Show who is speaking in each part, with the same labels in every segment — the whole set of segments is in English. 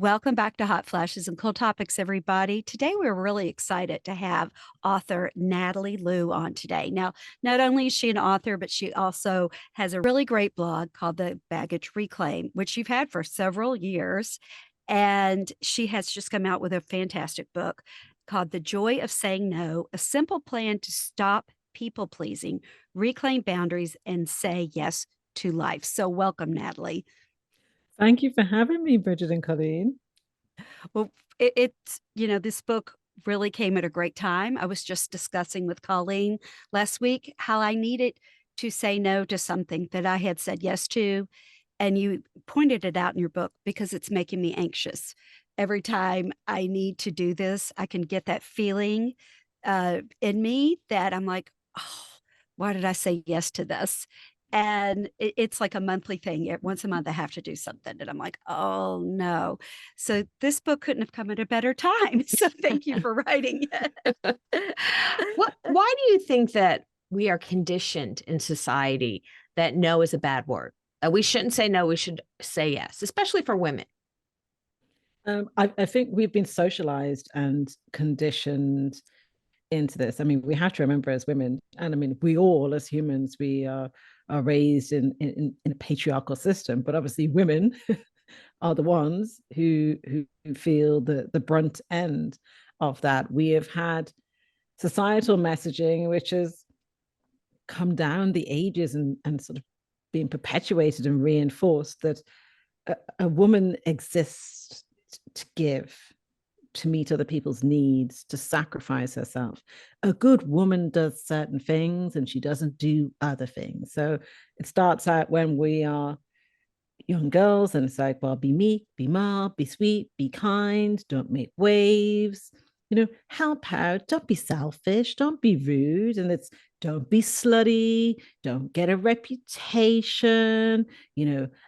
Speaker 1: Welcome back to Hot Flashes and Cool Topics, everybody. Today, we're really excited to have author Natalie Leu on today. Now, not only is she an author, but she also has a really great blog called The Baggage Reclaim, which you've had for several years. And she has just come out with a fantastic book called The Joy of Saying No, a simple plan to stop people pleasing, reclaim boundaries, and say yes to life. So, welcome, Natalie.
Speaker 2: Thank you for having me, Bridget and Colleen.
Speaker 1: Well, this book really came at a great time. I was just discussing with Colleen last week how I needed to say no to something that I had said yes to. And you pointed it out in your book because it's making me anxious. Every time I need to do this, I can get that feeling in me that I'm like, oh, why did I say yes to this? And it's like a monthly thing. Once a month, I have to do something. And I'm like, oh no. So this book couldn't have come at a better time. So thank you for writing it.
Speaker 3: Why do you think that we are conditioned in society that no is a bad word? We shouldn't say no, we should say yes, especially for women.
Speaker 2: I think we've been socialized and conditioned into this. I mean, we have to remember as women, and I mean, we all as humans, we are raised in a patriarchal system, but obviously women are the ones who feel the brunt end of that. We have had societal messaging, which has come down the ages and sort of being perpetuated and reinforced that a woman exists to give, to meet other people's needs, to sacrifice herself. A good woman does certain things and she doesn't do other things. So it starts out when we are young girls and it's like, well, be meek, be mild, be sweet, be kind, don't make waves, help out, don't be selfish, don't be rude. And it's don't be slutty, don't get a reputation.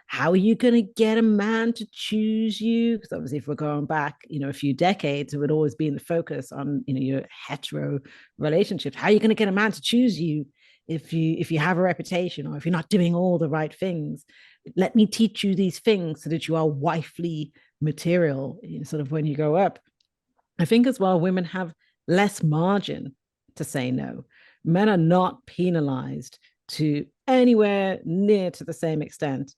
Speaker 2: How are you going to get a man to choose you? Because obviously, if we're going back, a few decades, it would always be in the focus on, your hetero relationships. How are you going to get a man to choose you if you have a reputation or if you're not doing all the right things? Let me teach you these things so that you are wifely material, sort of when you grow up. I think as well, women have less margin to say no. Men are not penalized to anywhere near to the same extent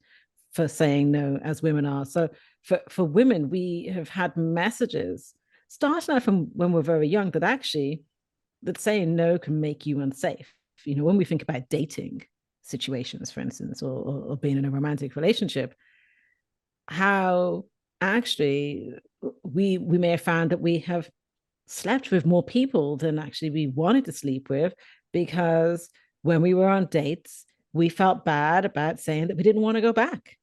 Speaker 2: for saying no as women are. So for women, we have had messages starting out from when we're very young that saying no can make you unsafe. When we think about dating situations, for instance, or being in a romantic relationship, how actually we may have found that we have slept with more people than actually we wanted to sleep with, because when we were on dates, we felt bad about saying that we didn't want to go back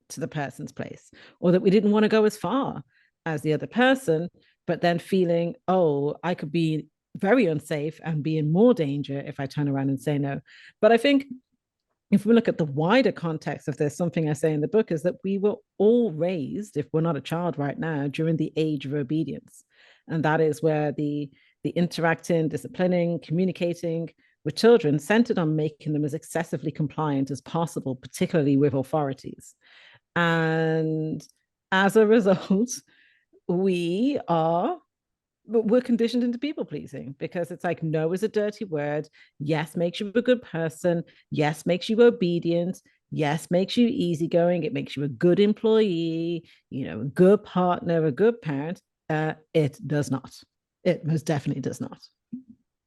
Speaker 2: to the person's place, or that we didn't want to go as far as the other person, but then feeling, oh, I could be very unsafe and be in more danger if I turn around and say no. But I think if we look at the wider context of this, something I say in the book is that we were all raised, if we're not a child right now, during the age of obedience. And that is where the interacting, disciplining, communicating with children centered on making them as excessively compliant as possible, particularly with authorities. And as a result, we are we're conditioned into people pleasing, because it's like no is a dirty word. Yes makes you a good person. Yes makes you obedient. Yes makes you easygoing. It makes you a good employee, a good partner, a good parent. It does not. It most definitely does not.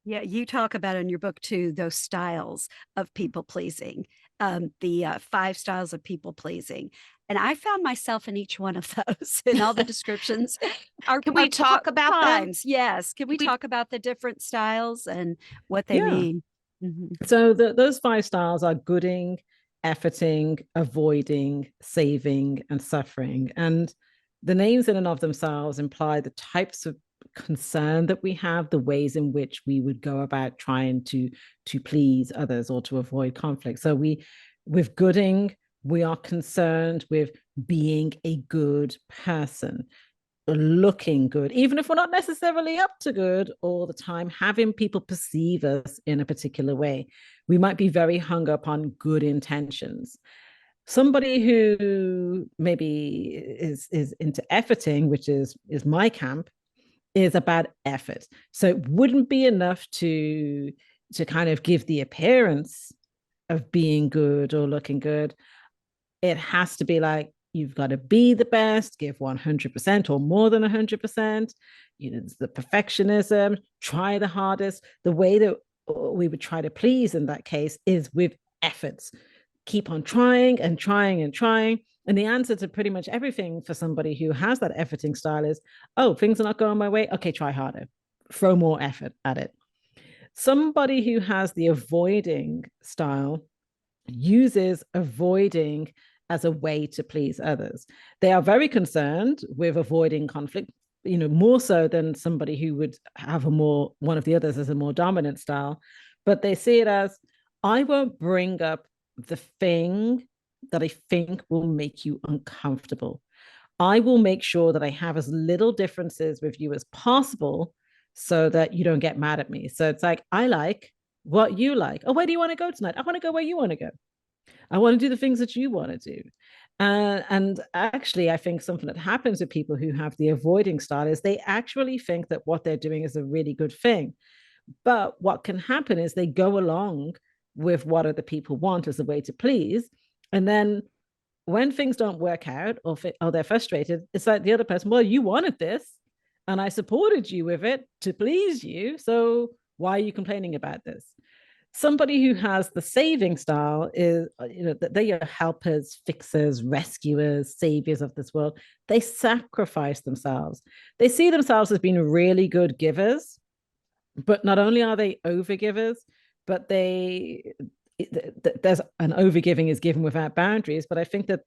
Speaker 1: Yeah, you talk about in your book too, those styles of people pleasing, the five styles of people pleasing. And I found myself in each one of those in all the descriptions.
Speaker 3: Can we talk about them?
Speaker 1: Times, yes. Can we talk about the different styles and what they
Speaker 2: Yeah.
Speaker 1: mean? Mhm.
Speaker 2: So those five styles are gooding, efforting, avoiding, saving, and suffering. And the names in and of themselves imply the types of concern that we have, the ways in which we would go about trying to please others or to avoid conflict. So with gooding, we are concerned with being a good person, looking good, even if we're not necessarily up to good all the time, having people perceive us in a particular way. We might be very hung up on good intentions. Somebody who maybe is into efforting, which is my camp, is about effort. So it wouldn't be enough to kind of give the appearance of being good or looking good. It has to be like, you've got to be the best, give 100% or more than 100%. You know, the perfectionism, try the hardest. The way that we would try to please in that case is with efforts. Keep on trying and trying and trying. And the answer to pretty much everything for somebody who has that efforting style is, oh, things are not going my way. Okay, try harder, throw more effort at it. Somebody who has the avoiding style uses avoiding as a way to please others. They are very concerned with avoiding conflict, you know, more so than somebody who would have a more, one of the others as a more dominant style. But they see it as, I won't bring up the thing that I think will make you uncomfortable. I will make sure that I have as little differences with you as possible so that you don't get mad at me. So it's like, I like what you like. Oh, where do you want to go tonight? I want to go where you want to go. I want to do the things that you want to do. And actually, I think something that happens with people who have the avoiding style is they actually think that what they're doing is a really good thing. But what can happen is they go along with what other people want as a way to please. And then when things don't work out or they're frustrated, it's like the other person, well, you wanted this and I supported you with it to please you. So why are you complaining about this? Somebody who has the saving style is, you know, they are helpers, fixers, rescuers, saviors of this world. They sacrifice themselves. They see themselves as being really good givers, but not only are they overgivers, but there's an overgiving is given without boundaries. But I think that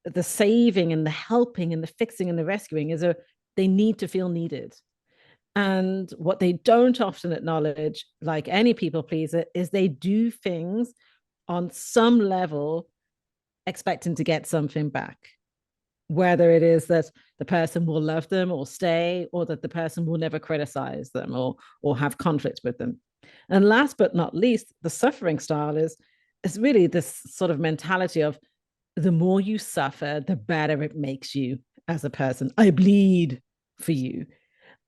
Speaker 2: the saving and the helping and the fixing and the rescuing they need to feel needed. And what they don't often acknowledge, like any people pleaser, is they do things on some level expecting to get something back. Whether it is that the person will love them or stay, or that the person will never criticize them or have conflict with them. And last but not least, the suffering style is really this sort of mentality of, the more you suffer, the better it makes you as a person. I bleed for you.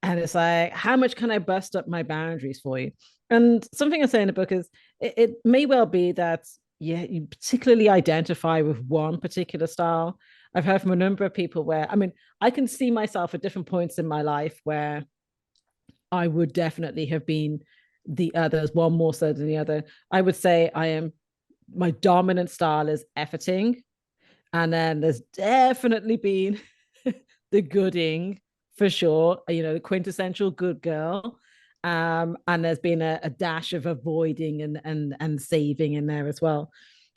Speaker 2: And it's like, how much can I bust up my boundaries for you? And something I say in the book is, it may well be that, yeah, you particularly identify with one particular style. I've heard from a number of people where, I mean, I can see myself at different points in my life where I would definitely have been the others, one more so than the other. I would say my dominant style is efforting. And then there's definitely been the gooding, for sure, you know, the quintessential good girl. And there's been a dash of avoiding and saving in there as well.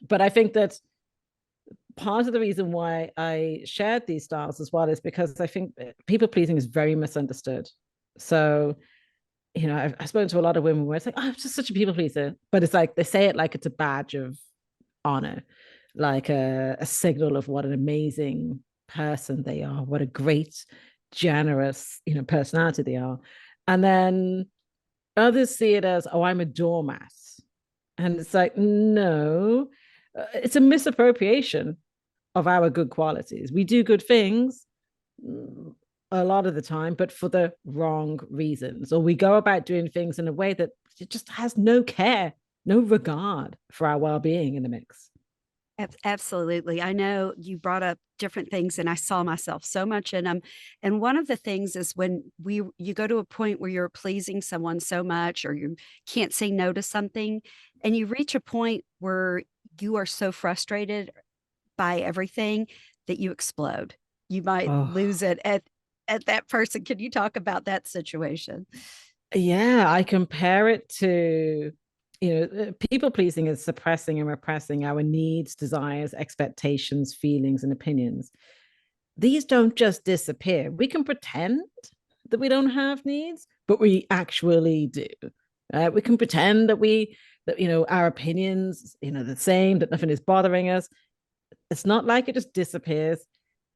Speaker 2: But I think that part of the reason why I shared these styles as well is because I think people pleasing is very misunderstood. So, you know, I've spoken to a lot of women where it's like, oh, I'm just such a people pleaser. But it's like they say it like it's a badge of honor, like a signal of what an amazing person they are, what a great, generous, you know, personality they are. And then others see it as, oh, I'm a doormat. And it's like, no, it's a misappropriation of our good qualities. We do good things a lot of the time, but for the wrong reasons. Or we go about doing things in a way that it just has no care, no regard for our well-being in the mix.
Speaker 1: Absolutely. I know you brought up different things and I saw myself so much in them. And one of the things is when you go to a point where you're pleasing someone so much or you can't say no to something and you reach a point where you are so frustrated by everything that you explode. You might lose it at that person. Can you talk about that situation?
Speaker 2: Yeah, I compare it to, you know, people pleasing is suppressing and repressing our needs, desires, expectations, feelings, and opinions. These don't just disappear. We can pretend that we don't have needs, but we actually do. We can pretend that, you know, our opinions, you know, the same, that nothing is bothering us. It's not like it just disappears.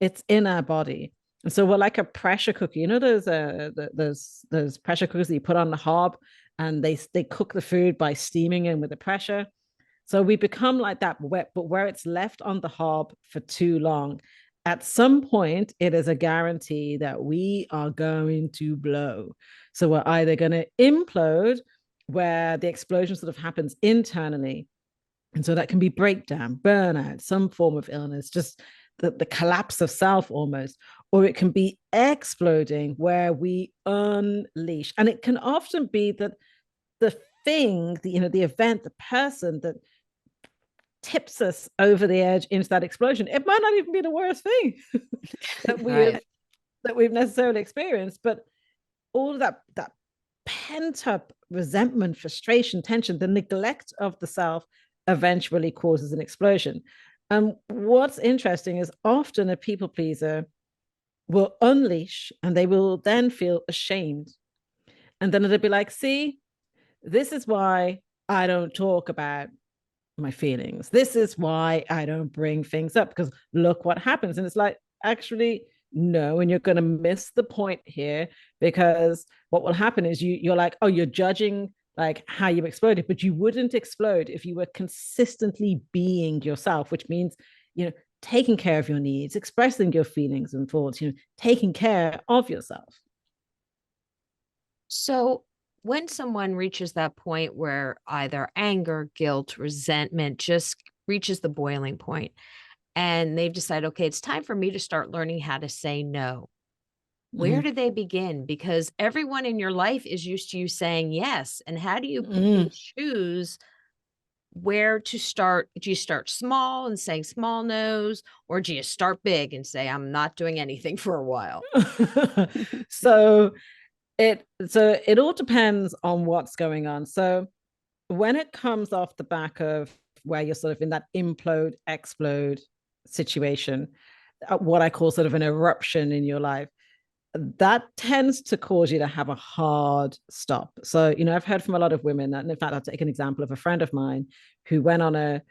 Speaker 2: It's in our body. And so we're like a pressure cooker. You know, those pressure cookers that you put on the hob and they cook the food by steaming in with the pressure. So we become like that, but where it's left on the hob for too long, at some point, it is a guarantee that we are going to blow. So we're either going to implode, where the explosion sort of happens internally. And so that can be breakdown, burnout, some form of illness, just the collapse of self almost. Or it can be exploding, where we unleash. And it can often be that the thing, the event, the person that tips us over the edge into that explosion, it might not even be the worst thing that we've necessarily experienced, but all of that pent up resentment, frustration, tension, the neglect of the self eventually causes an explosion. And what's interesting is often a people pleaser will unleash, and they will then feel ashamed, and then it'll be like, see, this is why I don't talk about my feelings. This is why I don't bring things up, because look what happens. And it's like, actually, no. And you're going to miss the point here, because what will happen is you're like, oh, you're judging like how you exploded, but you wouldn't explode if you were consistently being yourself, which means, taking care of your needs, expressing your feelings and thoughts, taking care of yourself.
Speaker 3: So when someone reaches that point where either anger, guilt, resentment just reaches the boiling point, and they've decided, okay, it's time for me to start learning how to say no. Where
Speaker 2: Mhm.
Speaker 3: do they begin? Because everyone in your life is used to you saying yes. And how do you pick and
Speaker 2: Mm.
Speaker 3: choose where to start? Do you start small and saying small no's, or do you start big and say, I'm not doing anything for a while?
Speaker 2: so it all depends on what's going on. So when it comes off the back of where you're sort of in that implode, explode situation, what I call sort of an eruption in your life, that tends to cause you to have a hard stop. So, I've heard from a lot of women, and in fact, I'll take an example of a friend of mine who went on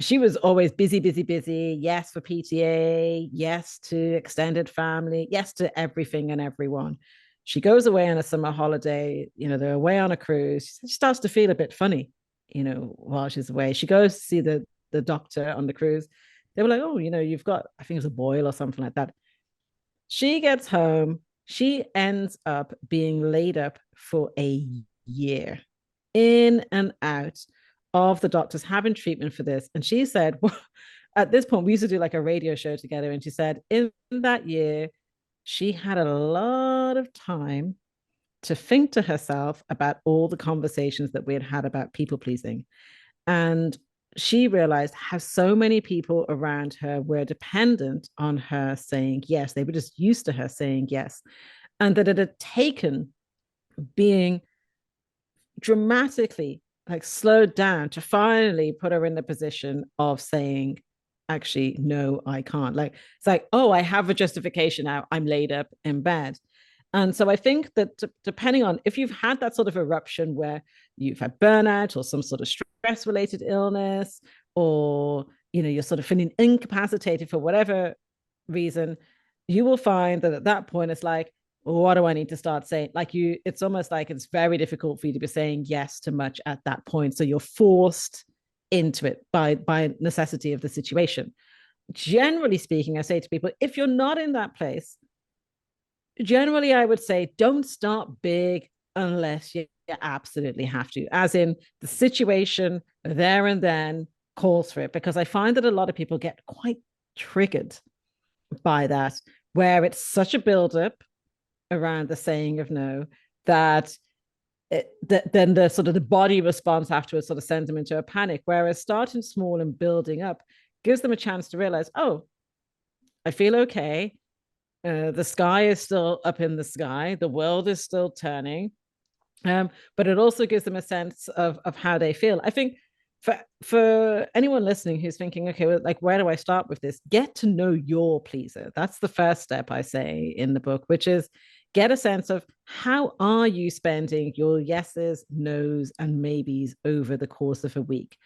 Speaker 2: she was always busy, busy, busy. Yes, for PTA, yes to extended family, yes to everything and everyone. She goes away on a summer holiday, they're away on a cruise. She starts to feel a bit funny, while she's away. She goes to see the doctor on the cruise. They were like, oh, you've got, I think it was a boil or something like that. She gets home. She ends up being laid up for a year, in and out of the doctors, having treatment for this. And she said, well, at this point, we used to do like a radio show together. And she said, in that year, she had a lot of time to think to herself about all the conversations that we had had about people pleasing. And she realized how so many people around her were dependent on her saying yes. They were just used to her saying yes. And that it had taken being dramatically like slowed down to finally put her in the position of saying, actually, no, I can't. Like, it's like, oh, I have a justification now. I'm laid up in bed. And so I think that depending on if you've had that sort of eruption where you've had burnout or some sort of stress related illness, or, you're sort of feeling incapacitated for whatever reason, you will find that at that point, it's like, what do I need to start saying? Like it's almost like it's very difficult for you to be saying yes to much at that point. So you're forced into it by necessity of the situation. Generally speaking, I say to people, if you're not in that place, generally I would say don't start big unless you absolutely have to, as in the situation there and then calls for it. Because I find that a lot of people get quite triggered by that, where it's such a buildup around the saying of no that then the sort of the body response afterwards sort of sends them into a panic. Whereas starting small and building up gives them a chance to realize, oh, I feel okay. The sky is still up in the sky. The world is still turning. But it also gives them a sense of how they feel. I think for anyone listening who's thinking, okay, well, like, where do I start with this? Get to know your pleaser. That's the first step I say in the book, which is get a sense of how are you spending your yeses, nos, and maybes over the course of a week.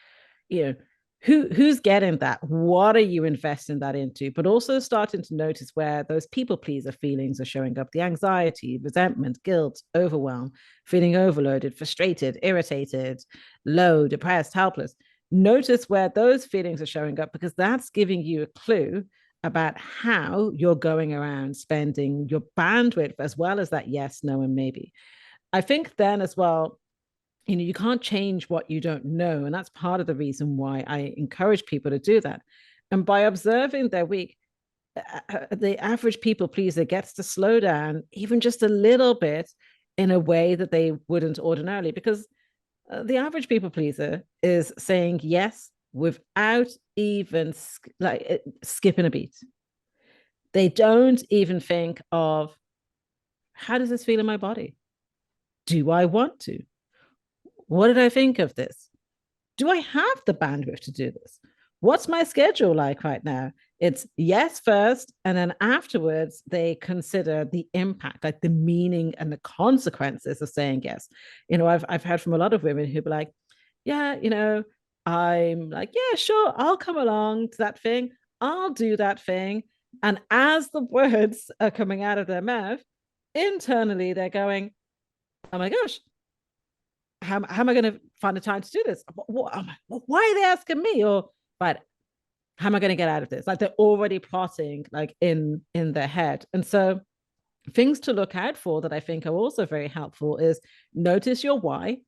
Speaker 2: Who's getting that? What are you investing that into? But also starting to notice where those people pleaser feelings are showing up: the anxiety, resentment, guilt, overwhelm, feeling overloaded, frustrated, irritated, low, depressed, helpless. Notice where those feelings are showing up, because that's giving you a clue about how you're going around spending your bandwidth, as well as that yes, no, and maybe. I think then as well, you can't change what you don't know. And that's part of the reason why I encourage people to do that. And by observing their week, the average people pleaser gets to slow down even just a little bit in a way that they wouldn't ordinarily, because the average people pleaser is saying yes without even skipping a beat. They don't even think of, how does this feel in my body? Do I want to? What did I think of this? Do I have the bandwidth to do this? What's my schedule like right now? It's yes first, and then afterwards they consider the impact, like the meaning and the consequences of saying yes. I've heard from a lot of women who be like, yeah, I'm like, yeah, sure, I'll come along to that thing. I'll do that thing. And as the words are coming out of their mouth, internally they're going, oh my gosh, how am I going to find the time to do this? Why are they asking me? Or, but how am I going to get out of this? Like, they're already plotting, like, in their head. And so things to look out for that I think are also very helpful is notice your why.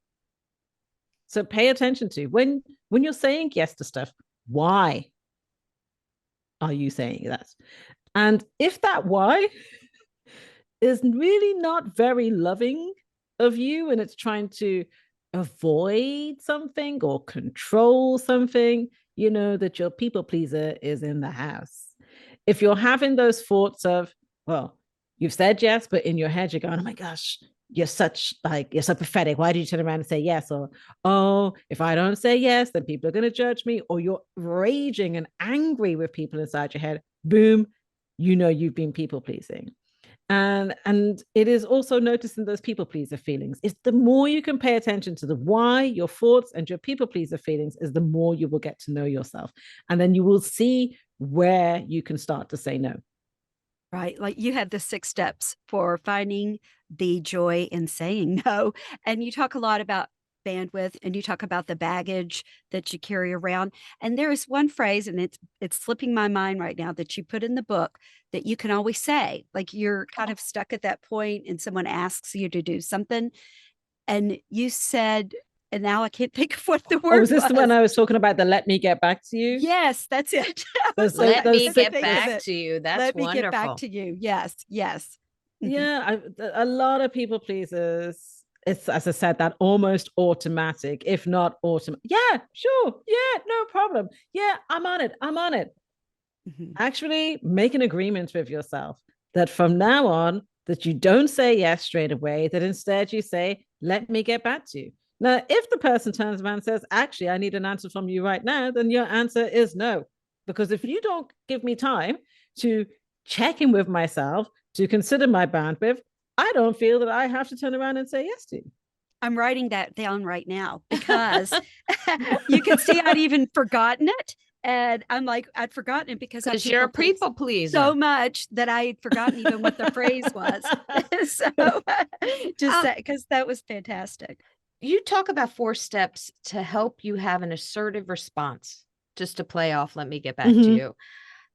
Speaker 2: So pay attention to when you're saying yes to stuff, why are you saying that? And if that why is really not very loving of you, and it's trying to avoid something or control something, you know that your people pleaser is in the house. If you're having those thoughts of, well, you've said yes, but in your head you're going, oh my gosh, you're so pathetic. Why did you turn around and say yes? Or, oh, if I don't say yes, then people are going to judge me. Or you're raging and angry with people inside your head. Boom, you've been people pleasing. And it is also noticing those people pleaser feelings. It's the more you can pay attention to the why, your thoughts, and your people pleaser feelings, is the more you will get to know yourself. And then you will see where you can start to say no.
Speaker 1: Right. Like, you had the 6 steps for finding the joy in saying no. And you talk a lot about bandwidth, and you talk about the baggage that you carry around. And there is one phrase, and it's slipping my mind right now, that you put in the book that you can always say. Like, you're kind of stuck at that point and someone asks you to do something. And you said, and now I can't think of what the word
Speaker 2: was this
Speaker 1: was.
Speaker 2: when I was talking about the let me get back to you?
Speaker 1: Yes, that's it.
Speaker 3: Let me get back to you. That's
Speaker 1: let me
Speaker 3: wonderful.
Speaker 1: get back to you. Yes, yes.
Speaker 2: Yeah, a lot of people pleasers, it's, as I said, that almost automatic, if not automatic. Yeah, sure. Yeah, no problem. Yeah, I'm on it. Actually make an agreement with yourself that from now on, that you don't say yes straight away, that instead you say, let me get back to you. Now, if the person turns around and says, actually, I need an answer from you right now, then your answer is no. Because if you don't give me time to check in with myself, to consider my bandwidth, I don't feel that I have to turn around and say yes to you.
Speaker 1: I'm writing that down right now, because you can see I'd even forgotten it. And I'm like, I'd forgotten it because
Speaker 3: you're a people pleaser
Speaker 1: so much that I had forgotten even what the phrase was. So just that, because that was fantastic.
Speaker 3: You talk about 4 steps to help you have an assertive response, just to play off, let me get back to you.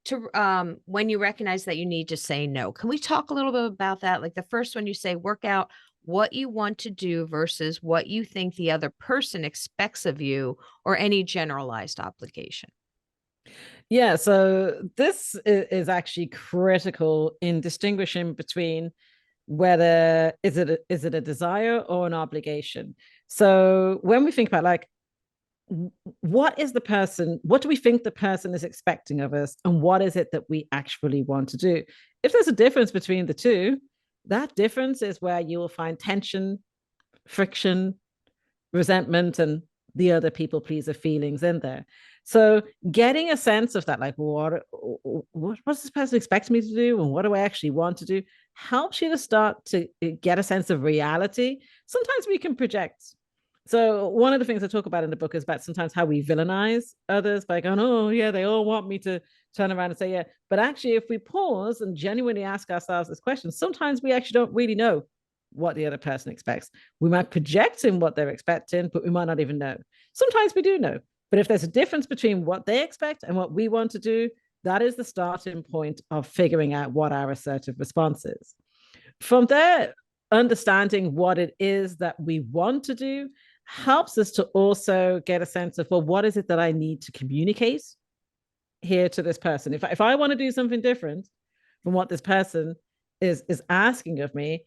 Speaker 3: To when you recognize that you need to say no. Can we talk a little bit about that? Like, the first one, you say, work out what you want to do versus what you think the other person expects of you, or any generalized obligation.
Speaker 2: Yeah, so this is actually critical in distinguishing between whether is it a desire or an obligation. So when we think about, like, what do we think the person is expecting of us, and what is it that we actually want to do? If there's a difference between the two, that difference is where you will find tension, friction, resentment, and the other people pleaser feelings in there. So getting a sense of that, like, what's this person expecting me to do, and what do I actually want to do, helps you to start to get a sense of reality. Sometimes we can project. So one of the things I talk about in the book is about sometimes how we villainize others by going, oh yeah, they all want me to turn around and say yeah. But actually, if we pause and genuinely ask ourselves this question, sometimes we actually don't really know what the other person expects. We might project in what they're expecting, but we might not even know. Sometimes we do know. But if there's a difference between what they expect and what we want to do, that is the starting point of figuring out what our assertive response is. From there, understanding what it is that we want to do helps us to also get a sense of, well, what is it that I need to communicate here to this person? If I want to do something different from what this person is asking of me,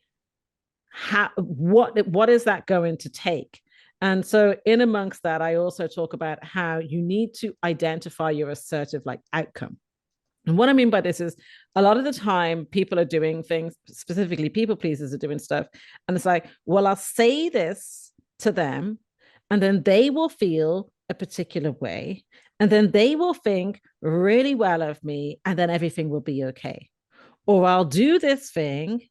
Speaker 2: what is that going to take? And so in amongst that, I also talk about how you need to identify your assertive like outcome. And what I mean by this is a lot of the time people are doing things, specifically people pleasers are doing stuff. And it's like, well, I'll say this to them, and then they will feel a particular way. And then they will think really well of me, and then everything will be okay. Or I'll do this thing,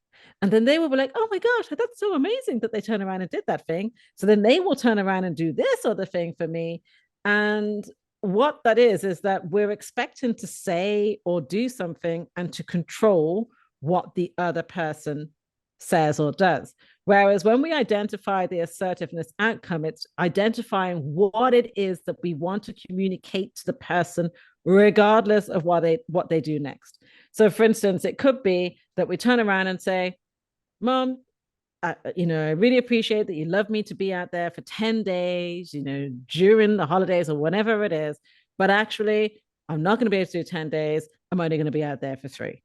Speaker 2: and then they will be like, oh my gosh, that's so amazing that they turn around and did that thing. So then they will turn around and do this other thing for me. And what that is that we're expecting to say or do something and to control what the other person says or does. Whereas when we identify the assertiveness outcome, it's identifying what it is that we want to communicate to the person, regardless of what they do next. So, for instance, it could be that we turn around and say, Mom, I really appreciate that you love me to be out there for 10 days, during the holidays or whenever it is. But actually, I'm not going to be able to do 10 days. I'm only going to be out there for 3.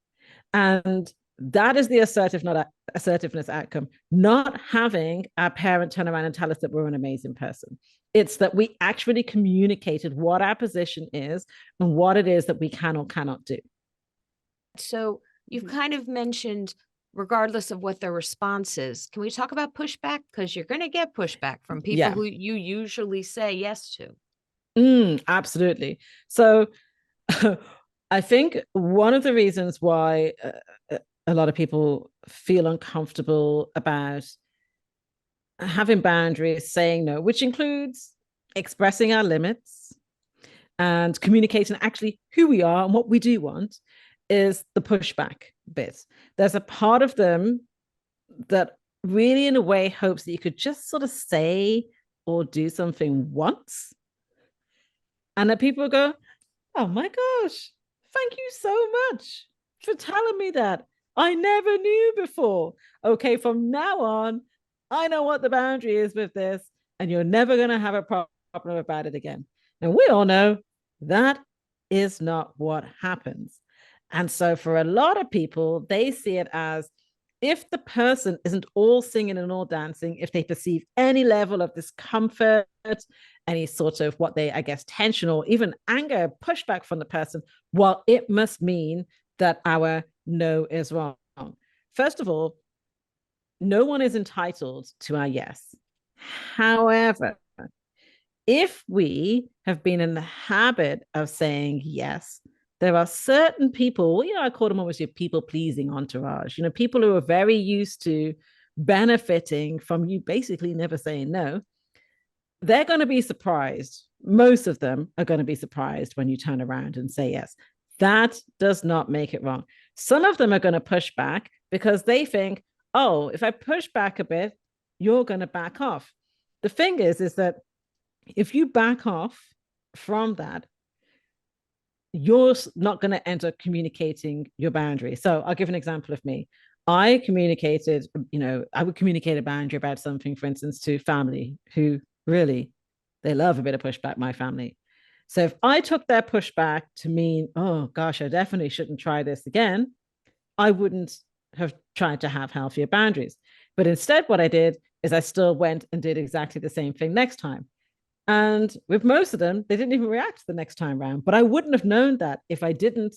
Speaker 2: And that is the assertiveness outcome, not having our parent turn around and tell us that we're an amazing person. It's that we actually communicated what our position is and what it is that we can or cannot do.
Speaker 3: So you've kind of mentioned, regardless of what their response is, can we talk about pushback? Because you're going to get pushback from people who you usually say yes to.
Speaker 2: Absolutely. So I think one of the reasons why a lot of people feel uncomfortable about having boundaries, saying no, which includes expressing our limits and communicating actually who we are and what we do want, is the pushback bit. There's a part of them that really, in a way, hopes that you could just sort of say or do something once, and that people go, oh my gosh, thank you so much for telling me that. I never knew before. Okay, from now on, I know what the boundary is with this, and you're never going to have a problem about it again. And we all know that is not what happens. And so for a lot of people, they see it as, if the person isn't all singing and all dancing, if they perceive any level of discomfort, any sort of what they, I guess, tension or even anger, pushback from the person, well, it must mean that our no is wrong. First of all, no one is entitled to our yes. However, if we have been in the habit of saying yes, there are certain people, I call them almost your people-pleasing entourage, people who are very used to benefiting from you basically never saying no. They're going to be surprised. Most of them are going to be surprised when you turn around and say yes. That does not make it wrong. Some of them are going to push back because they think, oh, if I push back a bit, you're going to back off. The thing is that if you back off from that, you're not going to end up communicating your boundary. So I'll give an example of me. I communicated, I would communicate a boundary about something, for instance, to family who really, they love a bit of pushback, my family. So if I took their pushback to mean, oh gosh, I definitely shouldn't try this again, I wouldn't have tried to have healthier boundaries. But instead, what I did is I still went and did exactly the same thing next time. And with most of them, they didn't even react the next time around. But I wouldn't have known that if I didn't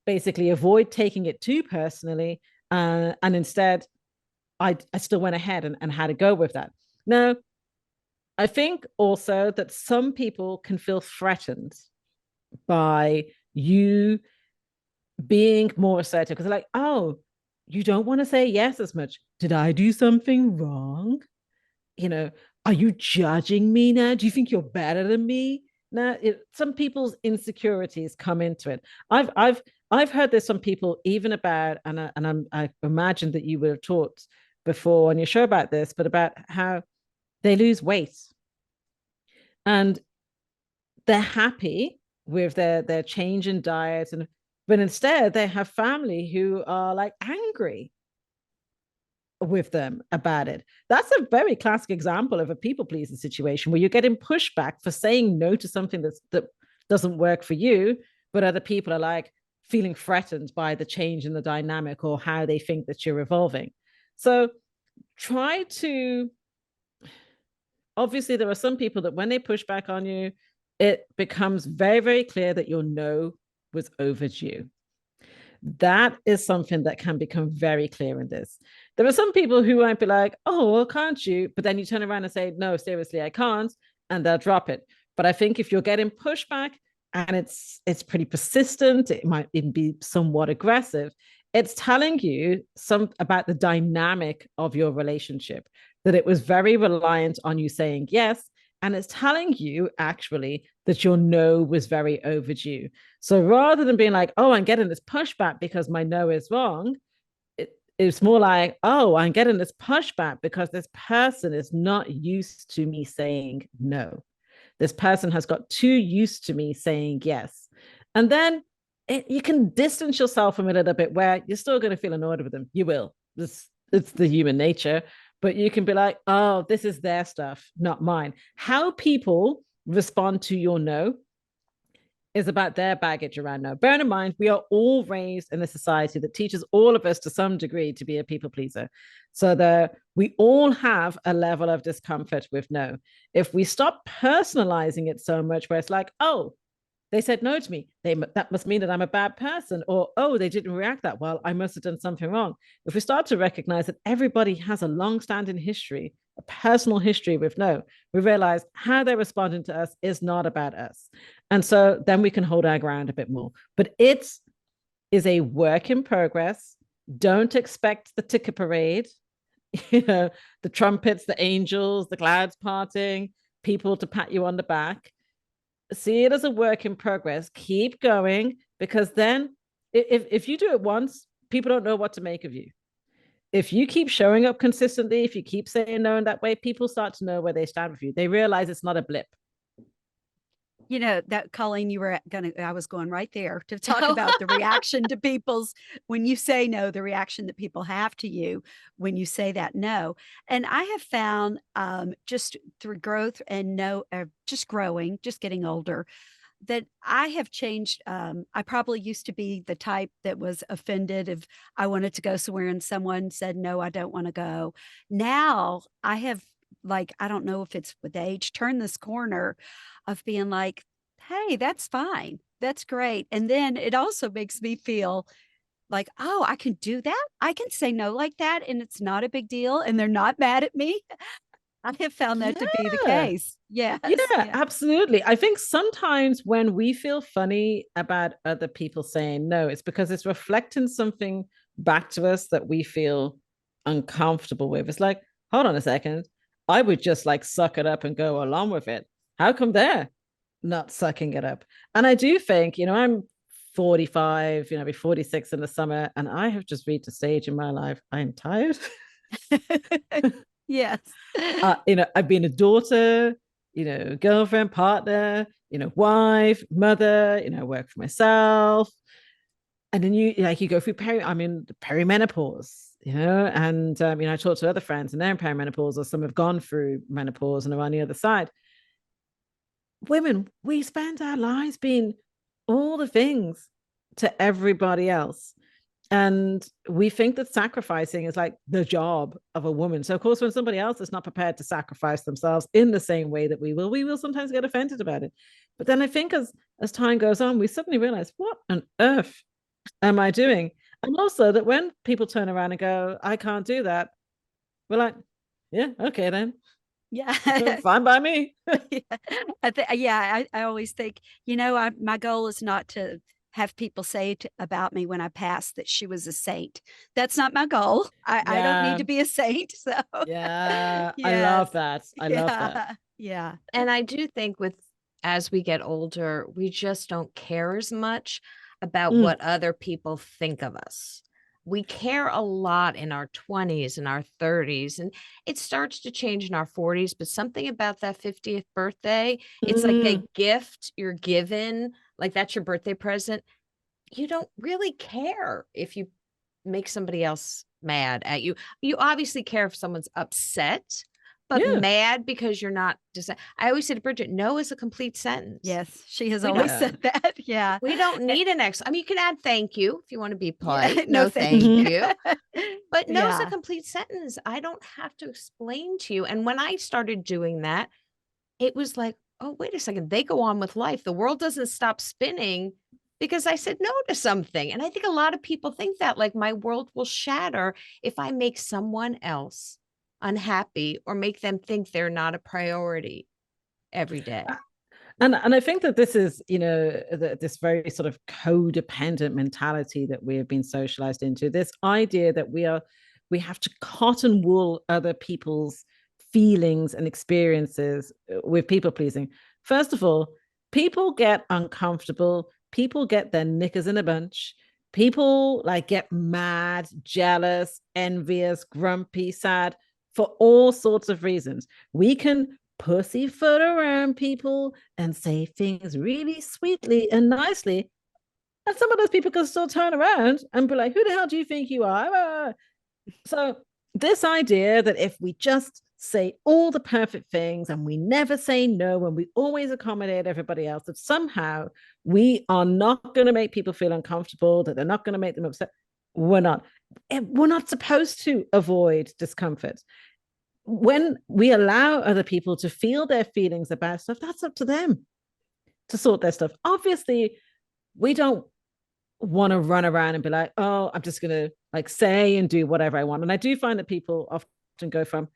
Speaker 2: basically avoid taking it too personally. And instead, I still went ahead and had to go with that. Now, I think also that some people can feel threatened by you being more assertive because they're like, oh, you don't want to say yes as much. Did I do something wrong? Are you judging me now? Do you think you're better than me? Now, some people's insecurities come into it. I've heard this from people even about, and I imagine that you would have talked before on your show about this, but about how they lose weight. And they're happy with their change in diet, and but instead they have family who are like angry with them about it. That's a very classic example of a people pleasing situation where you're getting pushback for saying no to something that doesn't work for you, but other people are like feeling threatened by the change in the dynamic or how they think that you're evolving. So try to, obviously there are some people that when they push back on you, it becomes very, very clear that your no was overdue. That is something that can become very clear in this. There are some people who might be like, oh, well, can't you? But then you turn around and say, no, seriously, I can't, and they'll drop it. But I think if you're getting pushback and it's pretty persistent, it might even be somewhat aggressive, it's telling you some about the dynamic of your relationship, that it was very reliant on you saying yes. And it's telling you actually that your no was very overdue. So rather than being like, oh, I'm getting this pushback because my no is wrong, it's more like, oh, I'm getting this pushback because this person is not used to me saying no. This person has got too used to me saying yes. And then you can distance yourself from it a little bit where you're still going to feel annoyed with them. You will. It's the human nature. But you can be like, oh, this is their stuff, not mine. How people respond to your no is about their baggage around no. Bear in mind, we are all raised in a society that teaches all of us to some degree to be a people pleaser. So that we all have a level of discomfort with no. If we stop personalizing it so much, where it's like, oh, they said no to me. That must mean that I'm a bad person, or oh, they didn't react that well. I must have done something wrong. If we start to recognize that everybody has a long-standing history, a personal history with no, we realize how they're responding to us is not about us, and so then we can hold our ground a bit more. But it is a work in progress. Don't expect the ticker parade, the trumpets, the angels, the clouds parting, people to pat you on the back. See it as a work in progress. Keep going, because then if you do it once, people don't know what to make of you. If you keep showing up consistently, if you keep saying no in that way, people start to know where they stand with you. They realize it's not a blip.
Speaker 1: You know, that Colleen, I was going right there to talk about the reaction to people's, when you say no, the reaction that people have to you when you say that no. And I have found just through growth and just growing, just getting older, that I have changed. I probably used to be the type that was offended if I wanted to go somewhere and someone said, no, I don't want to go. Now I have, like, I don't know if it's with age, turned this corner of being like, hey, that's fine. That's great. And then it also makes me feel like, oh, I can do that. I can say no like that. And it's not a big deal. And they're not mad at me. I have found that to be the
Speaker 2: Yeah.
Speaker 1: case. Yes.
Speaker 2: Yeah, absolutely. I think sometimes when we feel funny about other people saying no, it's because it's reflecting something back to us that we feel uncomfortable with. It's like, hold on a second. I would just like suck it up and go along with it. How come they're not sucking it up? And I do think, I'm 45, I'll be 46 in the summer, and I have just reached a stage in my life. I'm tired.
Speaker 1: Yes.
Speaker 2: I've been a daughter, girlfriend, partner, wife, mother, I work for myself. And then you go through perimenopause, and I talk to other friends and they're in perimenopause, or some have gone through menopause and are on the other side. Women, we spend our lives being all the things to everybody else. And we think that sacrificing is like the job of a woman. So, of course, when somebody else is not prepared to sacrifice themselves in the same way that we will sometimes get offended about it. But then I think as time goes on, we suddenly realize, what on earth am I doing? And also that when people turn around and go, I can't do that, we're like, yeah, okay, then.
Speaker 1: Yeah.
Speaker 2: Fine by me.
Speaker 1: I always think, my goal is not to have people say about me when I pass that she was a saint. That's not my goal. I don't need
Speaker 2: Yeah.
Speaker 1: to be a saint. So
Speaker 2: Yeah. I
Speaker 1: yes.
Speaker 2: love that. I love that.
Speaker 1: Yeah.
Speaker 3: And I do think as we get older, we just don't care as much about what other people think of us. we care a lot in our 20s and our 30s, and it starts to change in our 40s. But something about that 50th birthday, it's like a
Speaker 2: Mm,
Speaker 3: gift you're given, like that's your birthday present. You don't really care if you make somebody else mad at you. You obviously care if someone's upset, but
Speaker 2: yeah.
Speaker 3: mad because you're not I always say to Bridget, no is a complete sentence.
Speaker 1: Yes, she has
Speaker 3: We
Speaker 1: always
Speaker 3: don't
Speaker 2: Yeah.
Speaker 1: said that. Yeah.
Speaker 3: we don't
Speaker 1: Eh,
Speaker 3: need an I mean, you can add thank you if you want to be
Speaker 1: yeah.
Speaker 3: polite.
Speaker 1: No,
Speaker 3: No,
Speaker 1: thank
Speaker 3: thank
Speaker 2: Mhm.
Speaker 1: you.
Speaker 3: you. But no is a
Speaker 1: Yeah.
Speaker 3: complete sentence. I don't have to explain to you. And when I started doing that, it was like, oh, wait a second. They go on with life. The world doesn't stop spinning because I said no to something. And I think a lot of people think that, like, my world will shatter if I make someone else unhappy or make them think they're not a priority every day.
Speaker 2: And I think that this is, this very sort of codependent mentality that we have been socialized into. This idea that we have to cotton wool other people's feelings and experiences with people pleasing. First of all, people get uncomfortable. People get their knickers in a bunch. People like get mad, jealous, envious, grumpy, sad for all sorts of reasons. We can pussyfoot around people and say things really sweetly and nicely. And some of those people can still turn around and be like, who the hell do you think you are? So, this idea that if we just say all the perfect things and we never say no and we always accommodate everybody else, that somehow we are not going to make people feel uncomfortable, that they're not going to make them upset. We're not. We're not supposed to avoid discomfort. When we allow other people to feel their feelings about stuff, that's up to them to sort their stuff. Obviously, we don't want to run around and be like, oh, I'm just going to like say and do whatever I want. And I do find that people often go from,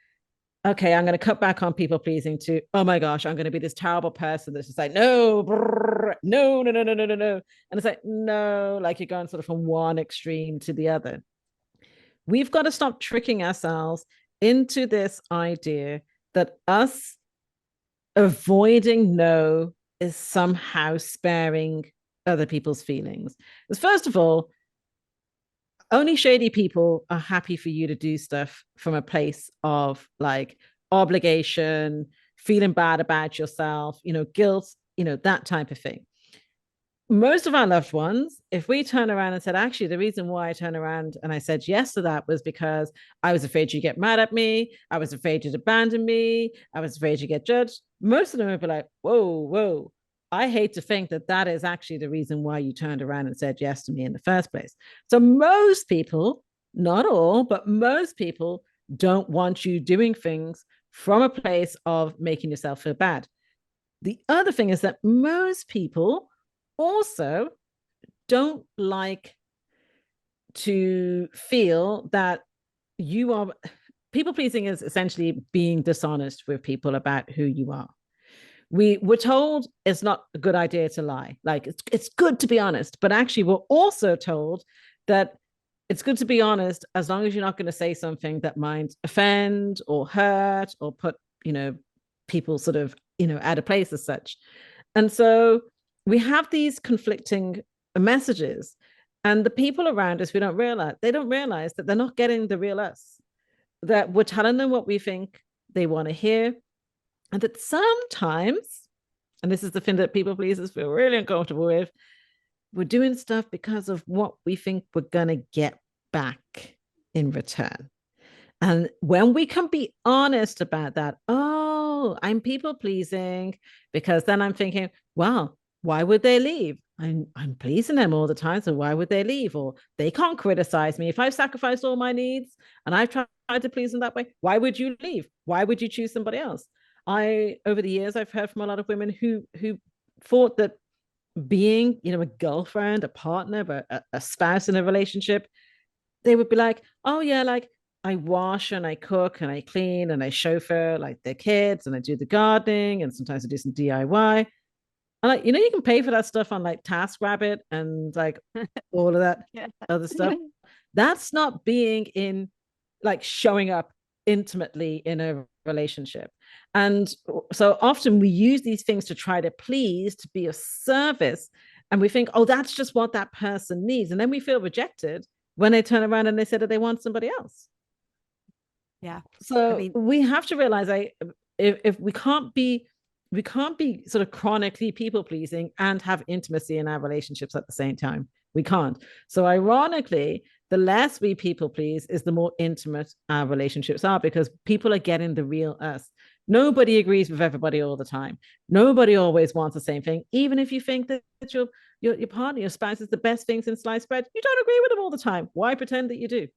Speaker 2: okay, I'm going to cut back on people pleasing to, oh my gosh, I'm going to be this terrible person that's just like, no, brrr, no, no, no, no, no, no, no. And it's like, no, like you're going sort of from one extreme to the other. We've got to stop tricking ourselves into this idea that us avoiding no is somehow sparing other people's feelings. Because first of all, only shady people are happy for you to do stuff from a place of like obligation, feeling bad about yourself, guilt, that type of thing. Most of our loved ones, if we turn around and said, actually, the reason why I turned around and I said yes to that was because I was afraid you'd get mad at me. I was afraid you'd abandon me. I was afraid you'd get judged. Most of them would be like, whoa, whoa. I hate to think that that is actually the reason why you turned around and said yes to me in the first place. So most people, not all, but most people don't want you doing things from a place of making yourself feel bad. The other thing is that most people also don't like to feel that you are people pleasing is essentially being dishonest with people about who you are. We're told it's not a good idea to lie. Like it's good to be honest, but actually we're also told that it's good to be honest as long as you're not going to say something that might offend or hurt or put, people sort of, out of place as such. And so we have these conflicting messages. And the people around us, they don't realize that they're not getting the real us, that we're telling them what we think they want to hear. And that sometimes, and this is the thing that people pleasers feel really uncomfortable with, we're doing stuff because of what we think we're going to get back in return. And when we can be honest about that, oh, I'm people pleasing, because then I'm thinking, well, why would they leave? I'm pleasing them all the time, so why would they leave? Or they can't criticize me if I've sacrificed all my needs and I've tried to please them that way. Why would you leave? Why would you choose somebody else? Over the years, I've heard from a lot of women who thought that being, a girlfriend, a partner, a spouse in a relationship, they would be like, oh yeah, like I wash and I cook and I clean and I chauffeur like their kids and I do the gardening and sometimes I do some DIY. And like, you can pay for that stuff on like TaskRabbit and like all of that
Speaker 1: Yeah.
Speaker 2: other stuff. That's not being in like showing up intimately in a relationship. And so often we use these things to try to please, to be of service. And we think, oh, that's just what that person needs. And then we feel rejected when they turn around and they say that they want somebody else.
Speaker 1: Yeah.
Speaker 2: So
Speaker 1: I mean,
Speaker 2: we have to realize if we can't be sort of chronically people pleasing and have intimacy in our relationships at the same time. We can't. So ironically, the less we people please is the more intimate our relationships are, because people are getting the real us. Nobody agrees with everybody all the time. Nobody always wants the same thing. Even if you think that your partner, your spouse is the best thing since sliced bread, you don't agree with them all the time. Why pretend that you do?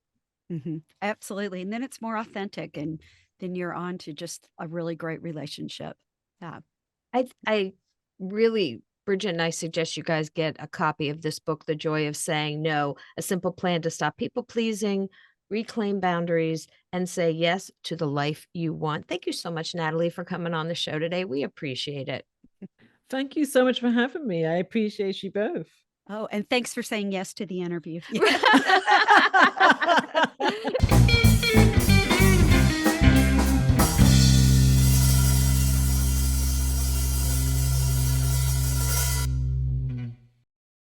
Speaker 1: absolutely. And then it's more authentic, and then you're on to just a really great relationship. Yeah.
Speaker 3: I really, Bridget and I suggest you guys get a copy of this book, The Joy of Saying No, a simple plan to stop people pleasing, reclaim boundaries, and say yes to the life you want. Thank you so much, Natalie, for coming on the show today. We appreciate it.
Speaker 2: Thank you so much for having me. I appreciate you both.
Speaker 1: Oh, and thanks for saying yes to the interview.